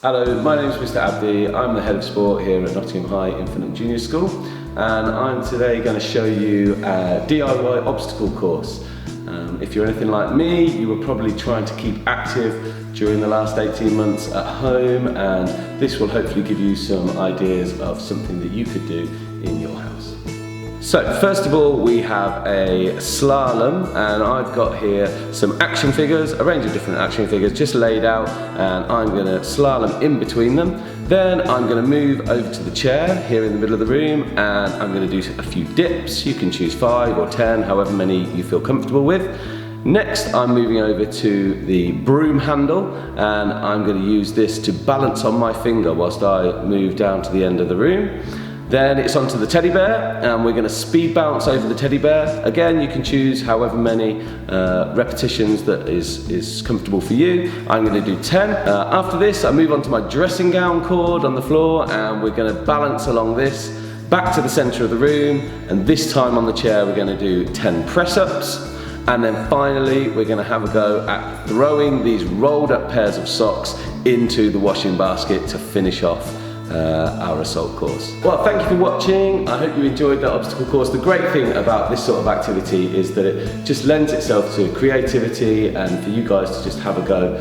Hello, my name is Mr. Abdi. I'm the head of sport here at Nottingham High Infant and Junior School, and I'm today going to show you a DIY obstacle course. If you're anything like me, you were probably trying to keep active during the last 18 months at home, and this will hopefully give you some ideas of something that you could do in your house. So first of all, we have a slalom, and I've got here some action figures, a range of different action figures just laid out, and I'm going to slalom in between them. Then I'm going to move over to the chair here in the middle of the room, and I'm going to do a few dips. You can choose 5 or 10, however many you feel comfortable with. Next, I'm moving over to the broom handle, and I'm going to use this to balance on my finger whilst I move down to the end of the room. Then it's onto the teddy bear, and we're going to speed bounce over the teddy bear. Again, you can choose however many repetitions that is comfortable for you. I'm going to do 10. After this, I move on to my dressing gown cord on the floor, and we're going to balance along this back to the centre of the room, and this time on the chair we're going to do 10 press-ups. And then finally, we're going to have a go at throwing these rolled up pairs of socks into the washing basket to finish off our assault course. Well, thank you for watching. I hope you enjoyed that obstacle course. The great thing about this sort of activity is that it just lends itself to creativity and for you guys to just have a go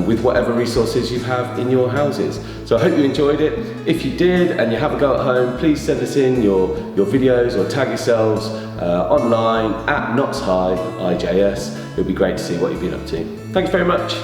with whatever resources you have in your houses. So I hope you enjoyed it. If you did and you have a go at home, please send us in your videos or tag yourselves online at Notts High IJS. It'll be great to see what you've been up to. Thanks very much.